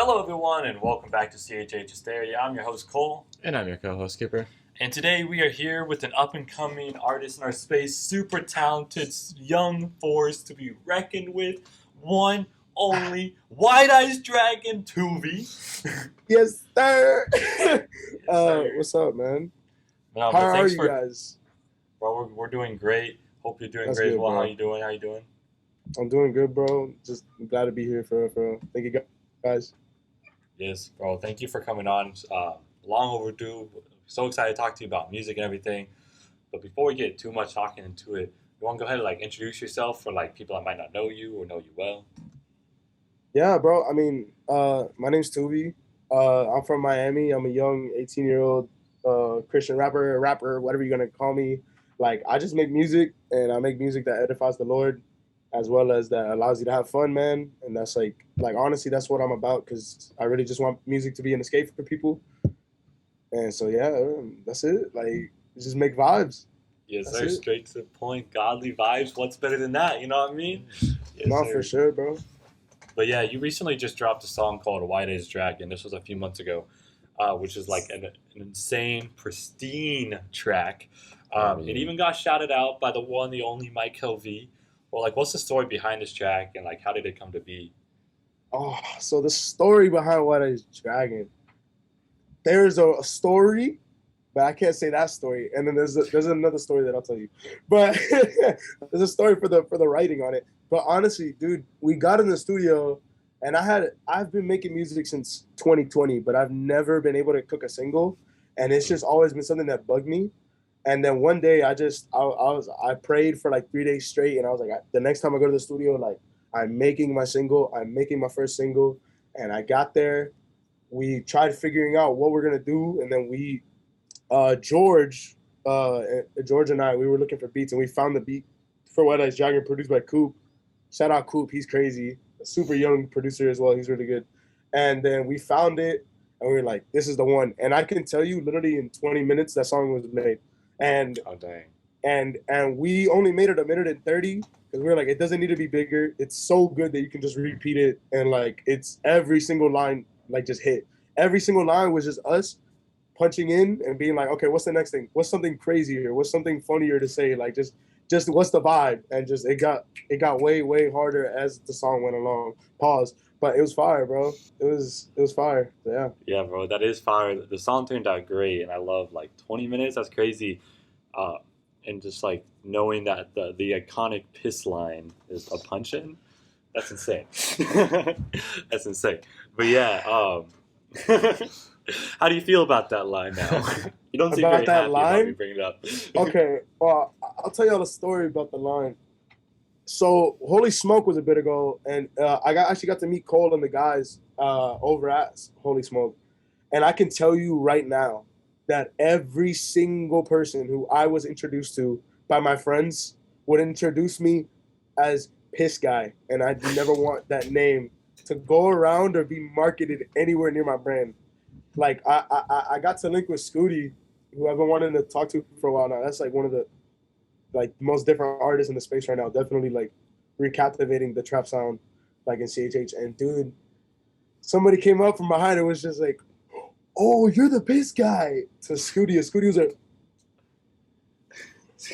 Hello, everyone, and welcome back to CHH Hysteria. I'm your host, Cole. And I'm your co-host, Skipper. And today we are here with an up-and-coming artist in our space, super talented, young force to be reckoned with, one, only, White-Eyes Dragon, Tuví. Yes, sir. Yes, sir. What's up, man? No, How but are thanks you for, guys? Bro, we're doing great. Hope you're doing That's great as good, well. bro. How you doing? I'm doing good, bro. Just glad to be here for real. Thank you, guys. Yes, bro. Thank you for coming on. Long overdue. So excited to talk to you about music and everything. But before we get too much talking into it, you want to go ahead and introduce yourself for people that might not know you or know you well? Yeah, bro. I mean, my name's Tuví. I'm from Miami. I'm a young 18-year-old Christian rapper, whatever you're gonna call me. I just make music, and I make music that edifies the Lord, as well as that allows you to have fun, man. And that's honestly, that's what I'm about. Because I really just want music to be an escape for people. And so yeah, that's it. Just make vibes. Yes, That's sir. it. Straight to the point. Godly vibes. What's better than that? You know what I mean? Yes, No, sir. for sure, bro. But yeah, you recently just dropped a song called White-Eyes Dragon. This was a few months ago, which is an insane, pristine track. It even got shouted out by the one, the only Mike V. Well, what's the story behind this track, and how did it come to be? Oh, so the story behind What Is Dragon. There's a story, but I can't say that story. And then there's another story that I'll tell you. But there's a story for the writing on it. But honestly, dude, we got in the studio, and I've been making music since 2020, but I've never been able to cook a single, and it's just always been something that bugged me. And then one day I prayed for 3 days straight, and I was like, the next time I go to the studio, I'm making my single, I'm making my first single, and I got there. We tried figuring out what we're gonna do, and then George and I, we were looking for beats, and we found the beat for White Eyes Dragon, produced by Coop. Shout out Coop, he's crazy, a super young producer as well. He's really good. And then we found it, and we were like, "This is the one." And I can tell you, literally in 20 minutes, that song was made. And Oh, dang. and we only made it 1:30 because we were like, it doesn't need to be bigger. It's so good that you can just repeat it, and it's every single line just hit. Every single line was just us punching in and being like, okay, what's the next thing? What's something crazier? What's something funnier to say? Just what's the vibe? And just it got way harder as the song went along. Pause. But it was fire, bro. It was fire. So, yeah. Yeah, bro, that is fire. The song turned out great, and I love 20 minutes. That's crazy. And just knowing that the iconic piss line is a punch in, that's insane. That's insane. But yeah, how do you feel about that line now? You don't seem About very that happy about line? me bringing it up. Okay, well, I'll tell y'all a story about the line. So Holy Smoke was a bit ago, and I actually got to meet Cole and the guys over at Holy Smoke, and I can tell you right now that every single person who I was introduced to by my friends would introduce me as Piss Guy, and I never want that name to go around or be marketed anywhere near my brand. I got to link with Scooty, who I've been wanting to talk to for a while now. That's one of the most different artists in the space right now. Definitely recaptivating the trap sound in CHH. And dude, somebody came up from behind and was just like, "Oh, you're the Piss Guy," to Scooty. And Scooty was like,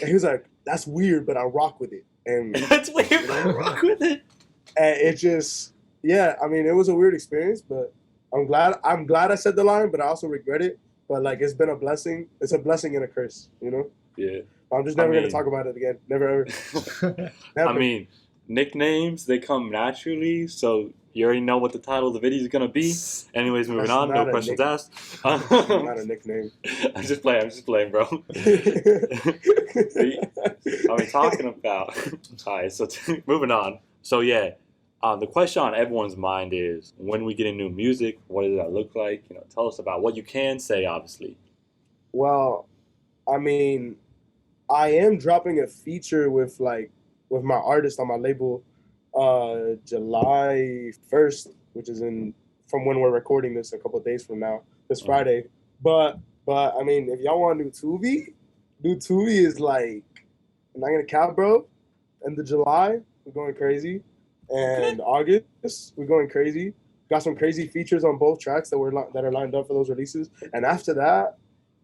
and he was like, "That's weird, but I rock with it." And That's weird, but I rock with it. and it just, yeah, I mean, it was a weird experience, but I'm glad I said the line, but I also regret it. But it's been a blessing. It's a blessing and a curse, you know? Yeah. I'm just never gonna talk about it again. Never ever. Never. I mean, nicknames, they come naturally, so you already know what the title of the video is going to be. Anyways, moving That's on, no not a questions asked. Not a nickname. I'm just playing, bro. What are we talking about? All right, so moving on. So yeah, the question on everyone's mind is, when we get into new music, what does that look like? Tell us about what you can say, obviously. Well, I mean, I am dropping a feature with my artist on my label July 1st, which is from when we're recording this a couple of days from now, this Friday. But I mean, if y'all want to do Tuví is I'm not gonna cap, bro. End of July, we're going crazy. And August, we're going crazy. got some crazy features on both tracks that are lined up for those releases. And after that,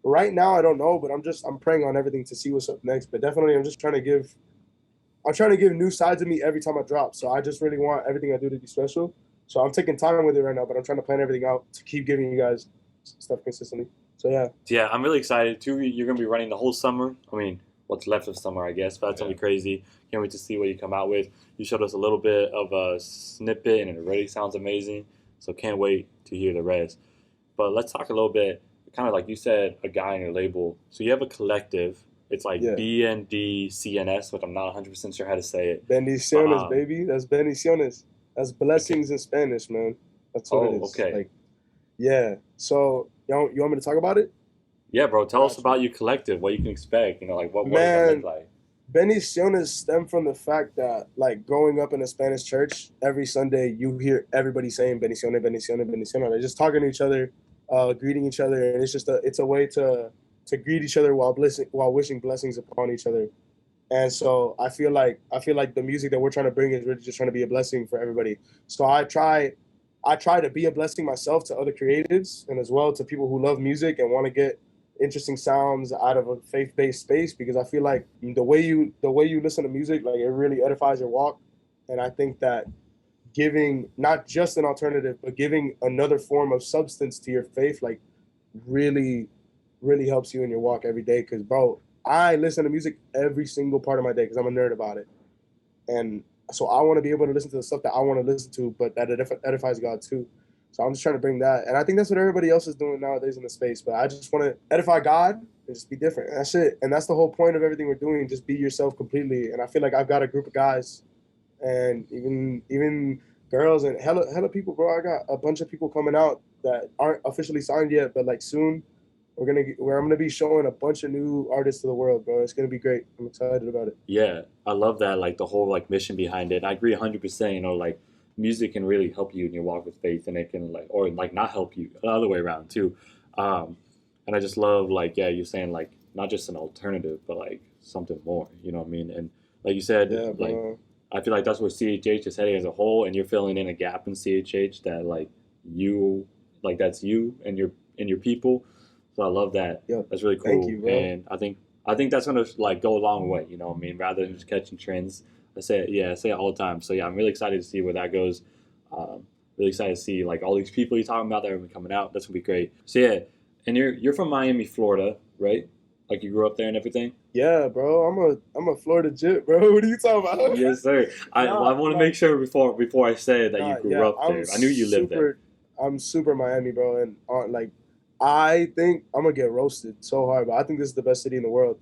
right now I don't know, but I'm praying on everything to see what's up next. But definitely, I'm trying to give new sides of me every time I drop. So I just really want everything I do to be special. So I'm taking time with it right now, but I'm trying to plan everything out to keep giving you guys stuff consistently. So yeah. Yeah, I'm really excited. Tuví, you're gonna be running the whole summer. I mean, what's left of summer, I guess, but that's gonna be crazy. Can't wait to see what you come out with. You showed us a little bit of a snippet, and it already sounds amazing. So can't wait to hear the rest. But let's talk a little bit, kind of like you said, a guy in your label. So you have a collective. It's like Yeah. BNDCNS, but I'm not 100% sure how to say it. Bendiciones, baby. That's bendiciones. That's blessings in Spanish, man. That's what it is. Okay. Like, yeah. So you want me to talk about it? Yeah, bro. Tell us Gotcha. about your collective. What you can expect. Like what does that Man, look like? bendiciones stem from the fact that, like, growing up in a Spanish church, every Sunday you hear everybody saying bendiciones, bendiciones, bendiciones. They're just talking to each other, greeting each other, and it's a way to greet each other while wishing blessings upon each other. And so I feel like the music that we're trying to bring is really just trying to be a blessing for everybody. So I try to be a blessing myself to other creatives and as well to people who love music and want to get interesting sounds out of a faith-based space, because I feel like the way you listen to music, like, it really edifies your walk. And I think that giving not just an alternative but giving another form of substance to your faith, like, really really helps you in your walk every day. Because, bro, I listen to music every single part of my day because I'm a nerd about it. And so I want to be able to listen to the stuff that I want to listen to, but that edifies God too. So I'm just trying to bring that. And I think that's what everybody else is doing nowadays in the space. But I just want to edify God and just be different. And that's it. And that's the whole point of everything we're doing. Just be yourself completely. And I feel like I've got a group of guys and even girls and hella people, bro. I got a bunch of people coming out that aren't officially signed yet, but like soon I'm gonna be showing a bunch of new artists to the world, bro. It's gonna be great. I'm excited about it. Yeah, I love that, like the whole like mission behind it. I agree 100%. Like music can really help you in your walk with faith, and it can or like not help you the other way around too. Um, and I just love like yeah, you're saying like not just an alternative, but like something more. You know what I mean? And like you said, Yeah, like bro. I feel like that's where CHH is heading as a whole, and you're filling in a gap in CHH that you like that's you and your people. So I love that. Yo, That's really thank cool, you, bro. and I think that's gonna like go a long way. You know what I mean? Rather than just catching trends, I say it all the time. So yeah, I'm really excited to see where that goes. Um, really excited to see like all these people you're talking about that are coming out. That's gonna be great. So yeah, and you're from Miami, Florida, right? Like you grew up there and everything. Yeah, bro. I'm a Florida jit, bro. What are you talking about? Yes, sir. I Nah, want to like, make sure before I say that you nah, grew yeah. up there. I knew you lived there. I'm super Miami, bro. And like, I think I'm gonna get roasted so hard, but I think this is the best city in the world.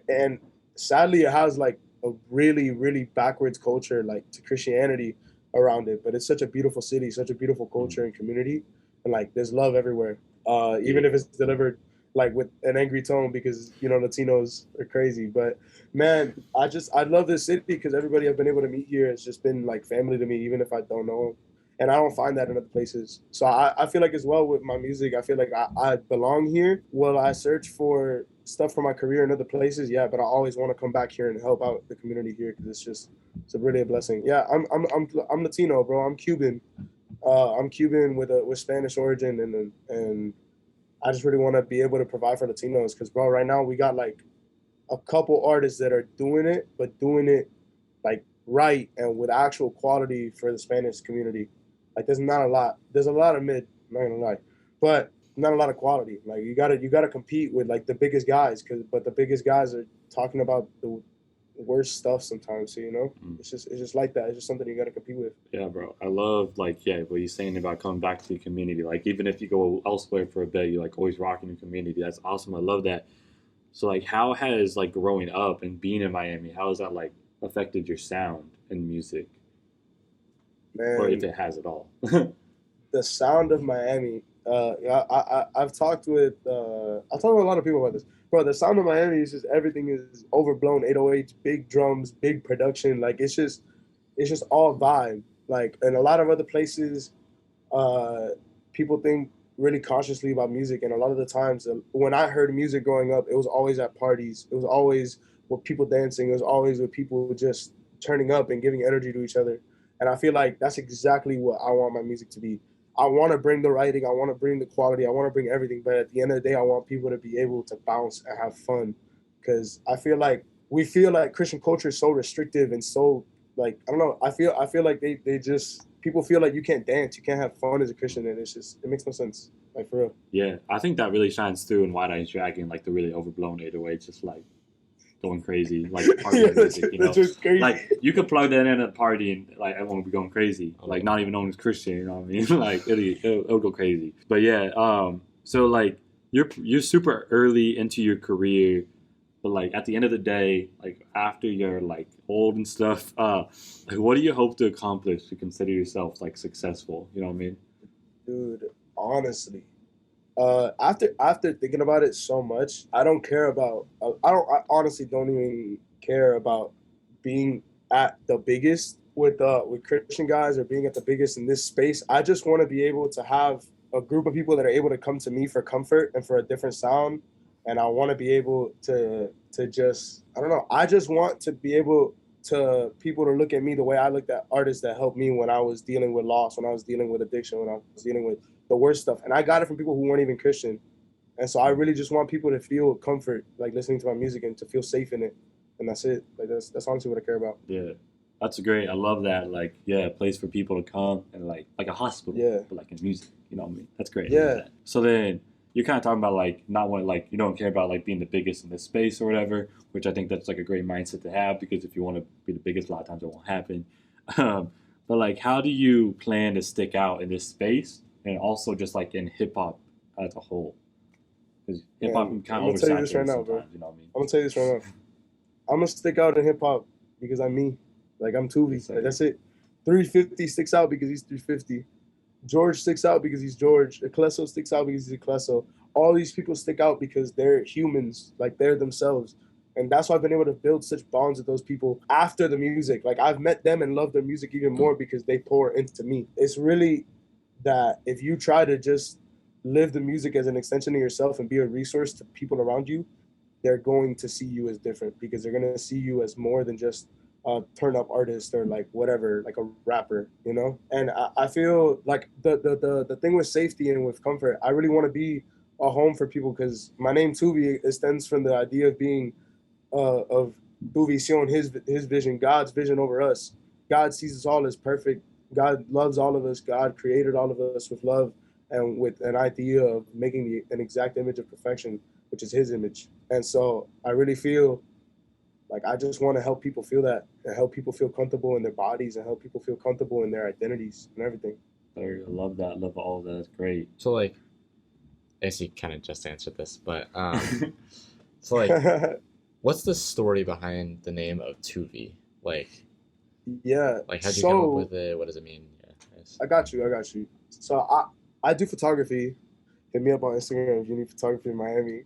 And sadly, it has like a really, really backwards culture, like, to Christianity around it. But it's such a beautiful city, such a beautiful Mm. culture and community, and like there's love everywhere. Even Yeah. if it's delivered like with an angry tone, because Latinos are crazy. But man, I love this city because everybody I've been able to meet here has just been like family to me, even if I don't know 'em. And I don't find that in other places. So I feel like as well with my music, I feel like I belong here. Will I search for stuff for my career in other places? Yeah, but I always want to come back here and help out the community here because it's really a blessing. Yeah, I'm Latino, bro. I'm Cuban. I'm Cuban with Spanish origin, and I just really want to be able to provide for Latinos because, bro, right now we got like a couple artists that are doing it, but doing it like right and with actual quality for the Spanish community. Like, there's not a lot. There's a lot of mid, I'm not gonna lie, but not a lot of quality. Like, you gotta compete with like the biggest guys, but the biggest guys are talking about the worst stuff sometimes. So Mm. it's just like that. It's just something you gotta compete with. Yeah, bro. I love like yeah what you're saying about coming back to the community. Like even if you go elsewhere for a bit, you like always rocking your community. That's awesome. I love that. So like, how has like growing up and being in Miami, how has that like affected your sound and music, or if Man, it has at all? the sound of Miami. I've talked with a lot of people about this, bro. The sound of Miami is just everything is overblown 808s, big drums, big production. Like, it's just all vibe. Like, in a lot of other places, uh, people think really consciously about music, and a lot of the times when I heard music growing up, it was always at parties. It was always with people dancing. It was always with people just turning up and giving energy to each other. And I feel like that's exactly what I want my music to be. I want to bring the writing, I want to bring the quality, I want to bring everything. But at the end of the day, I want people to be able to bounce and have fun, because I feel like we feel like Christian culture is so restrictive and so like I don't know. I feel like they just people feel like you can't dance, you can't have fun as a Christian, and it's just it makes no sense. Like for real. Yeah, I think that really shines through in White Eyes Dragon, like the really overblown 808, just like going crazy, like Yeah, party music, you that's know? just crazy. Like you could plug that in at a party and like everyone would be going crazy, like not even knowing it's Christian, you know what I mean? Like it'll go crazy. But yeah, so like you're super early into your career, but like at the end of the day, like after you're like old and stuff, like what do you hope to accomplish to consider yourself like successful? You know what I mean? Dude, honestly, after thinking about it so much, I don't care about. I honestly don't even care about being at the biggest with Christian guys or being at the biggest in this space. I just want to be able to have a group of people that are able to come to me for comfort and for a different sound, and I want to be able to just I don't know. I just want to be able to people to look at me the way I looked at artists that helped me when I was dealing with loss, when I was dealing with addiction, when I was dealing with the worst stuff. And I got it from people who weren't even Christian. And so I really just want people to feel comfort, like listening to my music and to feel safe in it. And that's it. Like that's honestly what I care about. Yeah. That's great. I love that. Like, yeah, a place for people to come and like a hospital, Yeah. but like in music. You know what I mean? That's great. I love Yeah. that. So then you're kind of talking about like not want like you don't care about like being the biggest in this space or whatever, which I think that's like a great mindset to have because if you want to be the biggest, a lot of times it won't happen. But like, how do you plan to stick out in this space and also just like in hip hop as a whole? Because hip hop can kind I'm of gonna tell you this right oversaturate now, bro. sometimes. You know what I mean? I'm gonna tell you this right now. I'm gonna stick out in hip hop because I'm me. Like I'm Tuví. Like that's it. 350 sticks out because he's 350. George sticks out because he's George. Ecleso sticks out because he's Ecleso. All these people stick out because they're humans, like they're themselves. And that's why I've been able to build such bonds with those people after the music. Like I've met them and loved their music even more because they pour into me. It's really that if you try to just live the music as an extension of yourself and be a resource to people around you, they're going to see you as different because they're going to see you as more than just a turn up artist or like whatever, like a rapper, you know? And I feel like the thing with safety and with comfort, I really want to be a home for people because my name Tuví extends from the idea of being of Tuvision, his vision, God's vision over us. God sees us all as perfect. God loves all of us. God created all of us with love and with an idea of making an exact image of perfection, which is His image. And so I really feel like I just want to help people feel that and help people feel comfortable in their bodies and help people feel comfortable in their identities and everything. I love that. I love all of that. That's great. So like, I guess you kind of just answered this, but so like, what's the story behind the name of Tuví? Like, Yeah. like how'd you come up with it? What does it mean? Yeah, I got you. So I do photography. Hit me up on Instagram if you need photography in Miami.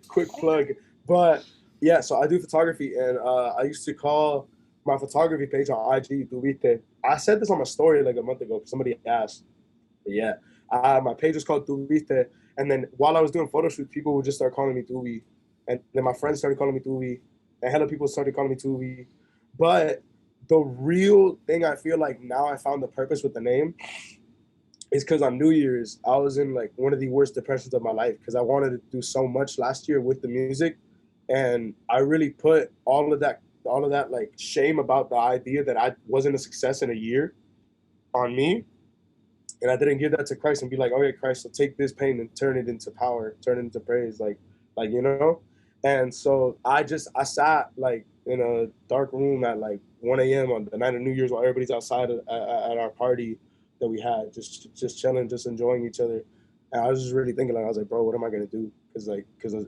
Quick plug. But yeah, so I do photography, and I used to call my photography page on IG Tuviste. I said this on my story like a month ago because somebody asked. But yeah, my page was called Tuviste, and then while I was doing photo shoots, people would just start calling me Tuví, and then my friends started calling me Tuví, and hella people started calling me Tuví. But the real thing I feel like now I found the purpose with the name is because on New Year's I was in like one of the worst depressions of my life because I wanted to do so much last year with the music, and I really put all of that like shame about the idea that I wasn't a success in a year on me, and I didn't give that to Christ and be like, okay, Christ, so take this pain and turn it into power, turn it into praise, like you know. And so I sat like in a dark room at like 1 a.m. on the night of New Year's while everybody's outside at our party that we had, just chilling, just enjoying each other. And I was just really thinking, like, I was like, bro, what am I gonna do? Because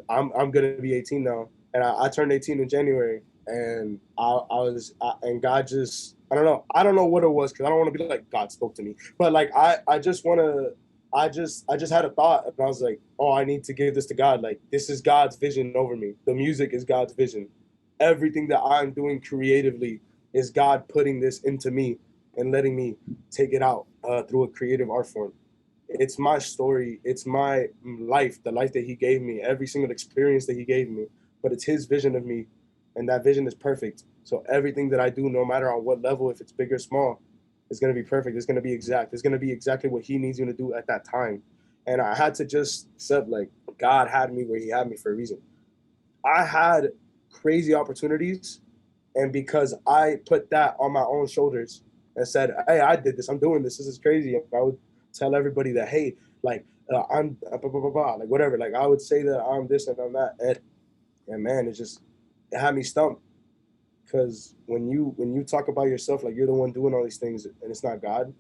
I'm gonna be 18 now, and I turned 18 in January, and and God just I don't know what it was because I don't want to be like God spoke to me, but like I just want to. I just had a thought and I was like, oh, I need to give this to God. Like this is God's vision over me. The music is God's vision. Everything that I'm doing creatively is God putting this into me and letting me take it out through a creative art form. It's my story. It's my life, the life that He gave me, every single experience that He gave me. But it's His vision of me, and that vision is perfect. So everything that I do, no matter on what level, if it's big or small, It's gonna be perfect. It's gonna be exact. It's gonna be exactly what He needs you to do at that time. And I had to just accept like God had me where He had me for a reason. I had crazy opportunities, and because I put that on my own shoulders and said, "Hey, I did this. I'm doing this. This is crazy." And I would tell everybody that, "Hey, like I'm blah, blah, blah, blah, like whatever." Like I would say that I'm this and I'm that, and man, it had me stumped. Because when you talk about yourself like you're the one doing all these things and it's not God,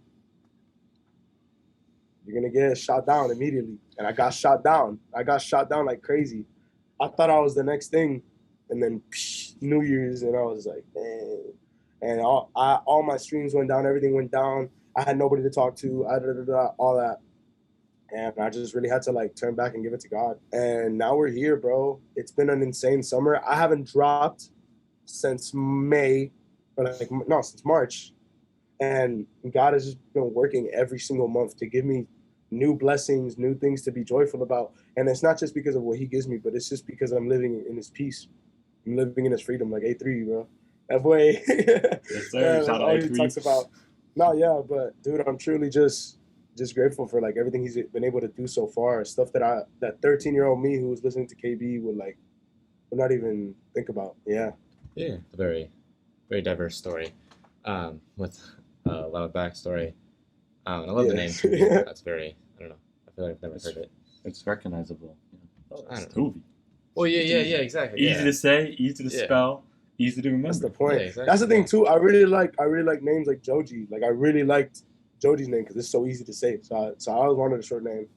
you're gonna get shot down immediately. And I got shot down. I got shot down like crazy. I thought I was the next thing, and then New Year's, and I was like, man. And all my streams went down. Everything went down. I had nobody to talk to. All that. And I just really had to like turn back and give it to God. And now we're here, bro. It's been an insane summer. I haven't dropped since May, or like no, since March. And God has just been working every single month to give me new blessings, new things to be joyful about. And it's not just because of what He gives me, but it's just because I'm living in His peace. I'm living in His freedom, like A3, bro. That boy, Yes, sir. that's Shout out all he A3. talks about. No, yeah, but dude, I'm truly just grateful for like everything he's been able to do so far. Stuff that 13-year-old me who was listening to KB would not even think about. Yeah. Yeah, a very, very diverse story, with a lot of backstory. I love the Yeah. name Tuví. That's very, I don't know. I feel like I've never heard it. It's recognizable. Oh, I it's don't Tuví. Well, yeah, It's easy. exactly. Easy yeah. to say, easy to Yeah. spell, easy to remember. That's the point. Yeah, exactly, That's the thing yeah. too. I really like names like Joji. Like I really liked Joji's name because it's so easy to say. So I always wanted a short name.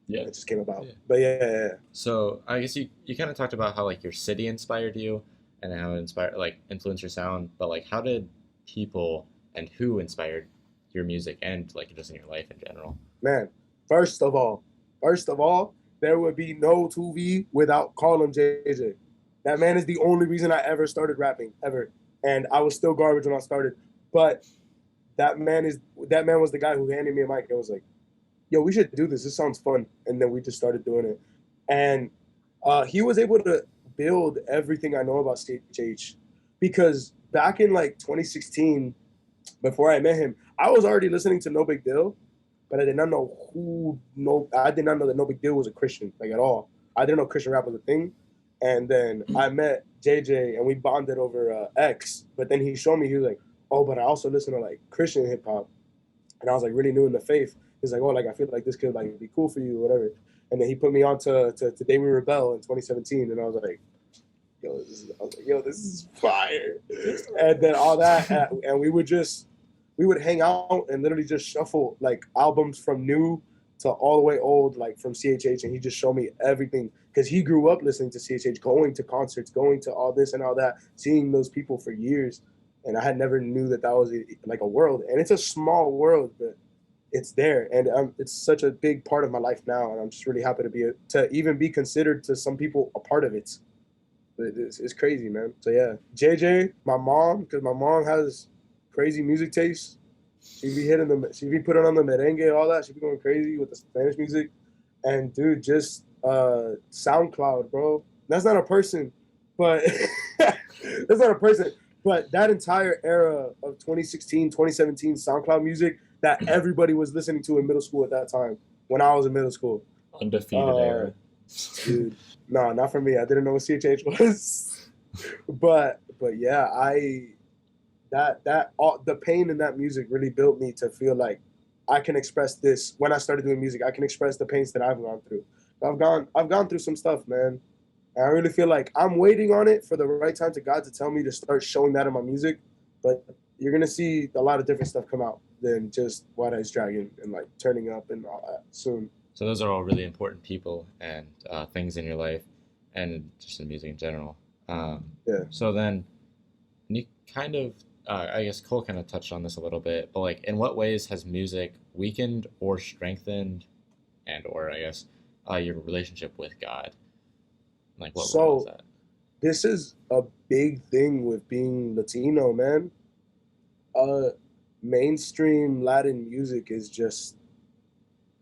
Yeah. It just came about. Yeah. But yeah. So I guess you kind of talked about how like your city inspired you and how it influenced your sound, but like how did people and who inspired your music and like just in your life in general? Man, first of all, there would be no Tuví without Call Him JJ. That man is the only reason I ever started rapping, ever. And I was still garbage when I started. But that man was the guy who handed me a mic and was like, yo, we should do this. This sounds fun. And then we just started doing it. And he was able to build everything I know about CHH because back in like 2016, before I met him, I was already listening to No Big Deal, but I did not know I did not know that No Big Deal was a Christian, like at all. I didn't know Christian rap was a thing. And then I met JJ and we bonded over X. But then he showed me, he was like, oh, but I also listen to like Christian hip hop. And I was like really new in the faith. He's like, oh, like I feel like this could like be cool for you or whatever. And then he put me on to Today We Rebel in 2017. And I was like, this is fire. And then all that, and we would hang out and literally just shuffle like albums from new to all the way old, like from CHH, and he just showed me everything because he grew up listening to CHH, going to concerts, going to all this and all that, seeing those people for years, and I had never knew that was like a world, and it's a small world, but it's there, and it's such a big part of my life now, and I'm just really happy to even be considered to some people a part of it. It's crazy, man. So yeah, JJ, my mom, because my mom has crazy music taste. She be putting on the merengue, all that. She be going crazy with the Spanish music. And dude, just SoundCloud, bro. That's not a person, but that's not a person. But that entire era of 2016, 2017 SoundCloud music that everybody was listening to in middle school at that time, when I was in middle school. Undefeated era. Dude, no, not for me. I didn't know what CHH was. but yeah, the pain in that music really built me to feel like I can express this. When I started doing music, I can express the pains that I've gone through. I've gone through some stuff, man. And I really feel like I'm waiting on it for the right time to God to tell me to start showing that in my music. But you're gonna see a lot of different stuff come out than just White Eyes Dragon and like turning up and all that soon. So those are all really important people and things in your life, and just in music in general. Yeah. So then, you kind of, I guess Cole kind of touched on this a little bit, but like, in what ways has music weakened or strengthened, or I guess, your relationship with God? Like, what role is that? This is a big thing with being Latino, man. Mainstream Latin music is just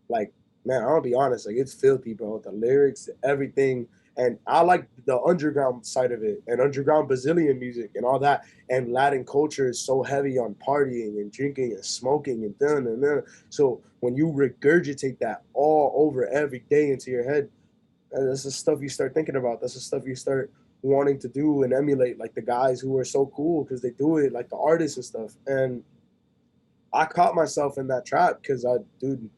like man, I'll be honest, like it's filthy, bro. The lyrics, everything. And I like the underground side of it and underground Brazilian music and all that. And Latin culture is so heavy on partying and drinking and smoking and dun and dun. So when you regurgitate that all over every day into your head, that's the stuff you start thinking about. That's the stuff you start wanting to do and emulate, like the guys who are so cool because they do it, like the artists and stuff. And I caught myself in that trap because dude,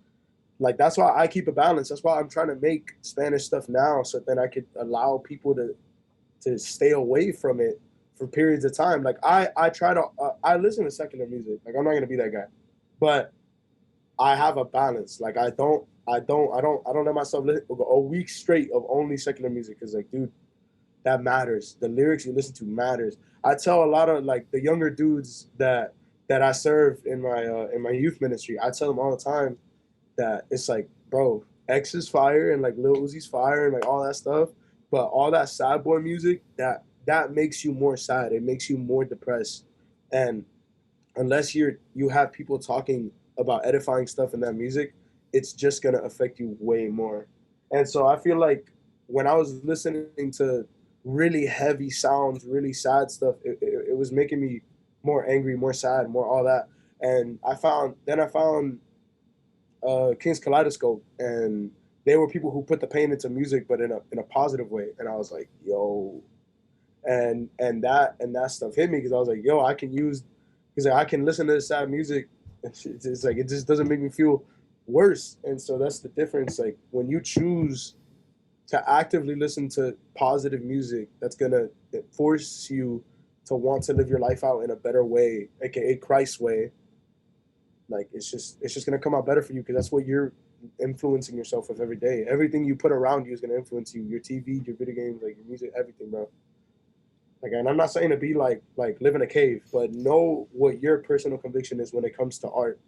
like that's why I keep a balance. That's why I'm trying to make Spanish stuff now, so then I could allow people to stay away from it for periods of time. Like I try to I listen to secular music. Like I'm not gonna be that guy, but I have a balance. Like I don't let myself go a week straight of only secular music because like dude, that matters. The lyrics you listen to matters. I tell a lot of like the younger dudes that I serve in my youth ministry. I tell them all the time that it's like, bro, X is fire and like Lil Uzi's fire and like all that stuff, but all that sad boy music that makes you more sad. It makes you more depressed, and unless you have people talking about edifying stuff in that music, it's just gonna affect you way more. And so I feel like when I was listening to really heavy sounds, really sad stuff, it was making me more angry, more sad, more all that. And I found King's Kaleidoscope, and they were people who put the pain into music, but in a positive way. And I was like, yo, and that stuff hit me because I was like, yo, I can use, because like, I can listen to this sad music. It's like it just doesn't make me feel worse. And so that's the difference. Like when you choose to actively listen to positive music, that's gonna force you to want to live your life out in a better way, aka Christ way. Like it's just gonna come out better for you because that's what you're influencing yourself with every day. Everything you put around you is gonna influence you. Your TV, your video games, like your music, everything, bro. Like, and I'm not saying to be like live in a cave, but know what your personal conviction is when it comes to art.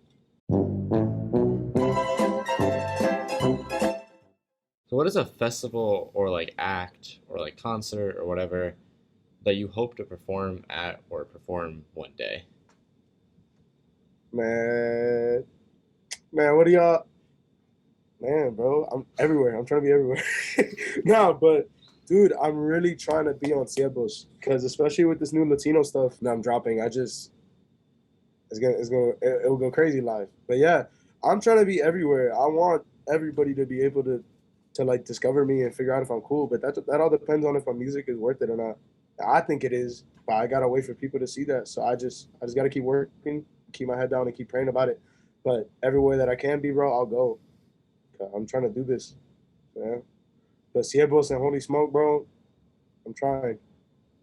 So what is a festival or like act or like concert or whatever that you hope to perform at or perform one day? Man, man, what do y'all? Man, bro, I'm everywhere. I'm trying to be everywhere. No, but dude, I'm really trying to be on Ciebos because especially with this new Latino stuff that I'm dropping, it'll go crazy live. But yeah, I'm trying to be everywhere. I want everybody to be able to like discover me and figure out if I'm cool. But that all depends on if my music is worth it or not. I think it is, but I gotta wait for people to see that. So I just gotta keep working, keep my head down, and keep praying about it. But everywhere that I can be, bro, I'll go. I'm trying to do this, man. But Ciebos and Holy Smoke, bro, I'm trying.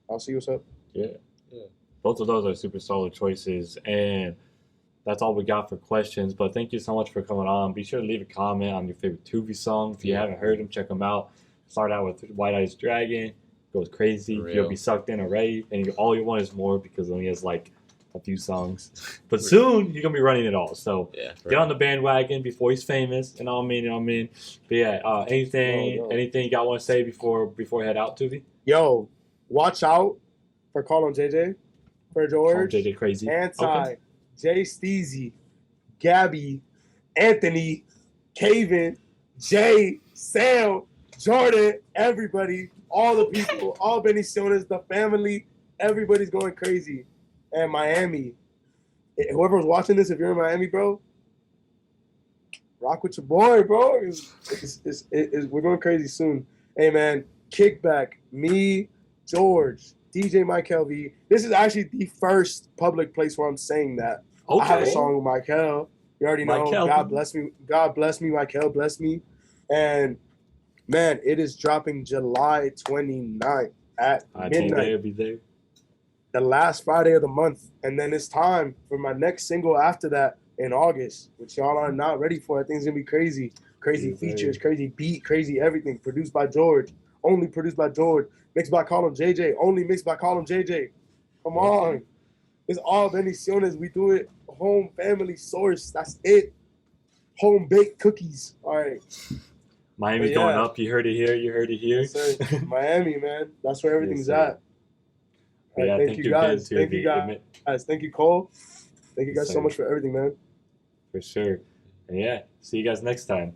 I'll see what's up. Yeah, yeah. Both of those are super solid choices, and that's all we got for questions. But thank you so much for coming on. Be sure to leave a comment on your favorite Tuví song. If you haven't heard them, check them out. Start out with White Eyes Dragon. Goes crazy. You'll be sucked in already, and all you want is more because it only has like a few songs. But soon you're gonna be running it all. So Yeah, get on the bandwagon before he's famous. And all I mean, you know what I mean. But yeah, anything you got want to say before I head out, Tuví? Yo, watch out for Call on JJ, for George, JJ Crazy, Anti, okay. Jay Steezy, Gabby, Anthony, Caven, Jay, Sam, Jordan, everybody, all the people, all Bendiciones, the family, everybody's going crazy. And Miami, whoever's watching this, if you're in Miami, bro, rock with your boy, bro. We're going crazy soon. Hey, man, Kickback, me, George, DJ Michael V. This is actually the first public place where I'm saying that. Okay. I have a song with Michael. You already know. Michael. God bless me. God bless me. Michael bless me. And, man, it is dropping July 29th at midnight. Be there. The last Friday of the month. And then it's time for my next single after that in August, which y'all are not ready for. I think it's going to be crazy. Crazy features, crazy beat, crazy everything. Produced by George. Only produced by George. Mixed by Column JJ. Only mixed by Column JJ. Come on. It's all Bendiciones. We do it home family source. That's it. Home baked cookies. All right. Miami's going up. You heard it here. You heard it here. Yes, sir. Miami, man. That's where everything's at. Right, yeah, thank you guys. Thank you guys. Thank you, Cole. Thank you guys so much for everything, man. For sure. And yeah, see you guys next time.